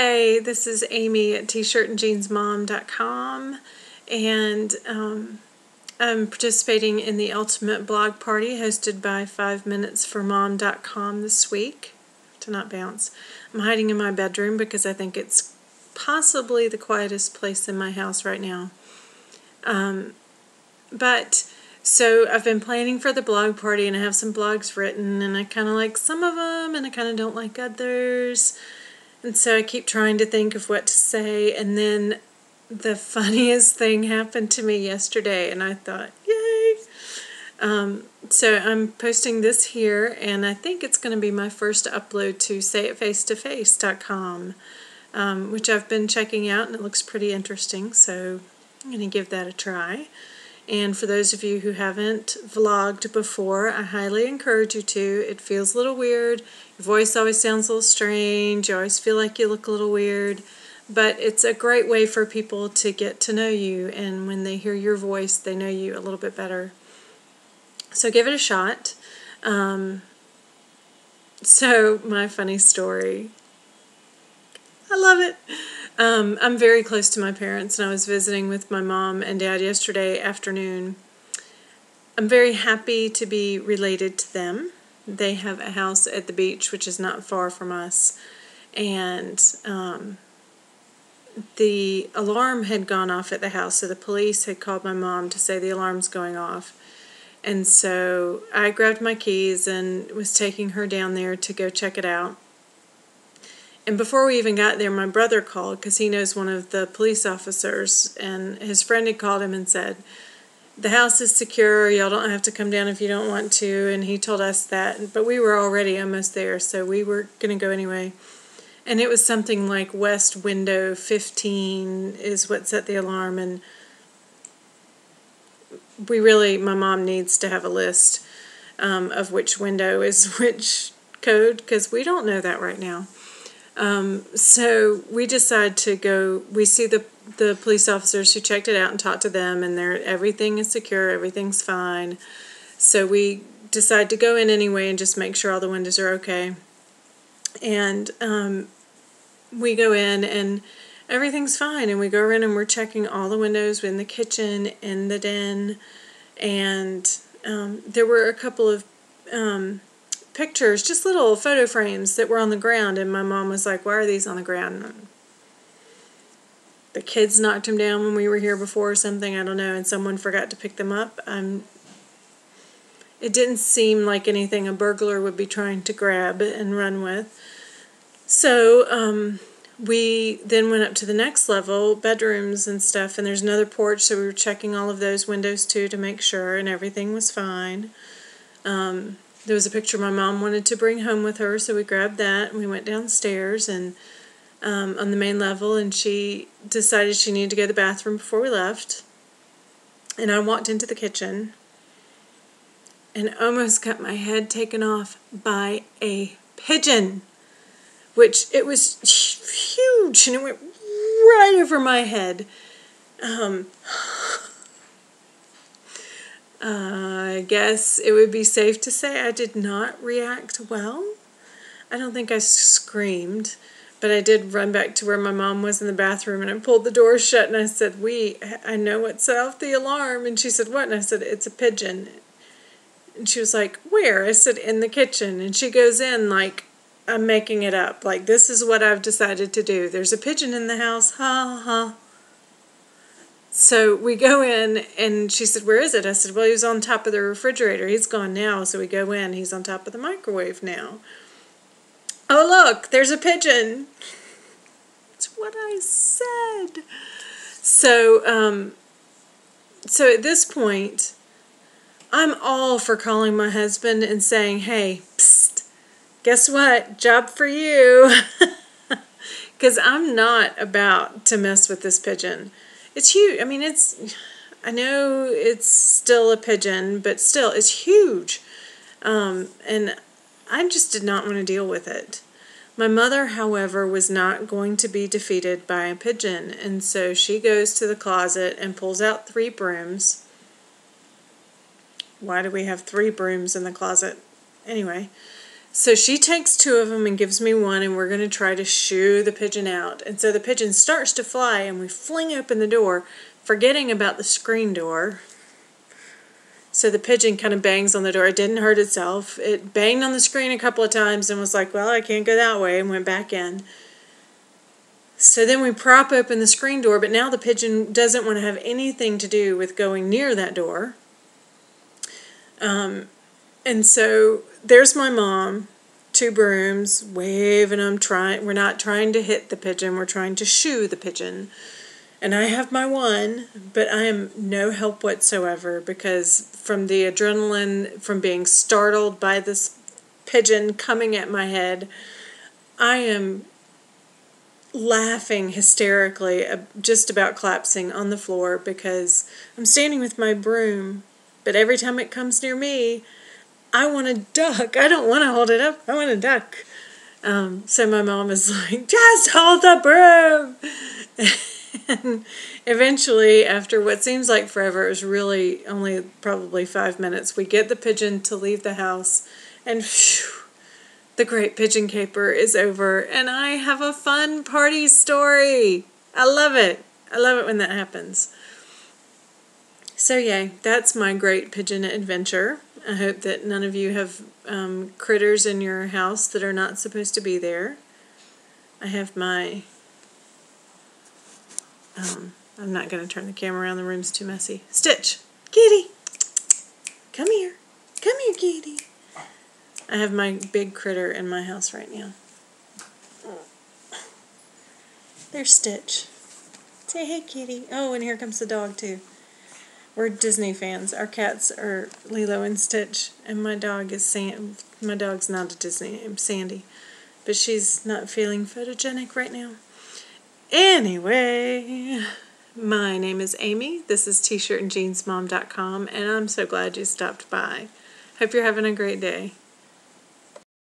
Hey, this is Amy at tshirtandjeansmom.com, and I'm participating in the Ultimate Blog Party hosted by 5minutesformom.com this week. To not bounce. I'm hiding in my bedroom because I think it's possibly the quietest place in my house right now. So I've been planning for the blog party, and I have some blogs written, and I kind of like some of them, and I kind of don't like others. And so I keep trying to think of what to say, and then the funniest thing happened to me yesterday, and I thought, yay! So I'm posting this here, and I think it's going to be my first upload to sayitfacetoface.com, which I've been checking out, and it looks pretty interesting, so I'm going to give that a try. And for those of you who haven't vlogged before, I highly encourage you to. It feels a little weird. Your voice always sounds a little strange. You always feel like you look a little weird. But it's a great way for people to get to know you. And when they hear your voice, they know you a little bit better. So give it a shot. So my funny story. I love it. I'm very close to my parents, and I was visiting with my mom and dad yesterday afternoon. I'm very happy to be related to them. They have a house at the beach, which is not far from us, and the alarm had gone off at the house, so the police had called my mom to say the alarm's going off. And so I grabbed my keys and was taking her down there to go check it out. And before we even got there, my brother called because he knows one of the police officers, and his friend had called him and said, the house is secure, y'all don't have to come down if you don't want to, and he told us that, but we were already almost there, so we were going to go anyway. And it was something like West Window 15 is what set the alarm, and my mom needs to have a list of which window is which code, because we don't know that right now. So we decide to go. We see the police officers who checked it out and talked to them, and everything is secure, everything's fine. So we decide to go in anyway and just make sure all the windows are okay. And we go in and everything's fine, and we go in and we're checking all the windows in the kitchen, in the den, and there were a couple of pictures, just little photo frames that were on the ground, and my mom was like, why are these on the ground? The kids knocked them down when we were here before or something, I don't know, and someone forgot to pick them up. It didn't seem like anything a burglar would be trying to grab and run with. So we then went up to the next level, bedrooms and stuff, and there's another porch, so we were checking all of those windows too to make sure, and everything was fine. There was a picture my mom wanted to bring home with her, so we grabbed that, and we went downstairs and on the main level, and she decided she needed to go to the bathroom before we left. And I walked into the kitchen and almost got my head taken off by a pigeon, which it was huge, and it went right over my head. I guess it would be safe to say I did not react well. I don't think I screamed, but I did run back to where my mom was in the bathroom, and I pulled the door shut, and I said, I know what set off the alarm. And she said, what? And I said, it's a pigeon. And she was like, where? I said, in the kitchen. And she goes in like, I'm making it up. Like, this is what I've decided to do. There's a pigeon in the house. Ha ha. So we go in, and she said, where is it? I said, well, he was on top of the refrigerator. He's gone now. So we go in. He's on top of the microwave now. Oh, look, there's a pigeon. That's what I said. So at this point, I'm all for calling my husband and saying, hey, psst, guess what? Job for you. Because I'm not about to mess with this pigeon. It's huge. I mean, I know it's still a pigeon, but still, it's huge. And I just did not want to deal with it. My mother, however, was not going to be defeated by a pigeon, and so she goes to the closet and pulls out 3 brooms. Why do we have 3 brooms in the closet? Anyway, So she takes 2 of them and gives me 1, and we're going to try to shoo the pigeon out. And so the pigeon starts to fly, and we fling open the door, forgetting about the screen door. So the pigeon kind of bangs on the door. It didn't hurt itself. It banged on the screen a couple of times and was like, well, I can't go that way, and went back in. So then we prop open the screen door, but now the pigeon doesn't want to have anything to do with going near that door. And so there's my mom, 2 brooms, waving them, we're not trying to hit the pigeon, we're trying to shoo the pigeon. And I have my 1, but I am no help whatsoever, because from the adrenaline, from being startled by this pigeon coming at my head, I am laughing hysterically, just about collapsing on the floor, because I'm standing with my broom, but every time it comes near me, I want to duck. I don't want to hold it up. I want to duck. So my mom is like, just hold the broom. And eventually, after what seems like forever, it was really only probably 5 minutes, we get the pigeon to leave the house, and phew, the Great Pigeon Caper is over, and I have a fun party story. I love it. I love it when that happens. So yay, that's my Great Pigeon Adventure. I hope that none of you have critters in your house that are not supposed to be there. I have my... I'm not going to turn the camera around. The room's too messy. Stitch! Kitty! Come here. Come here, kitty. I have my big critter in my house right now. There's Stitch. Say hey, kitty. Oh, and here comes the dog, too. We're Disney fans. Our cats are Lilo and Stitch, and my dog is my dog's not a Disney name, Sandy, but she's not feeling photogenic right now. Anyway, my name is Amy. This is tshirtandjeansmom.com, and I'm so glad you stopped by. Hope you're having a great day.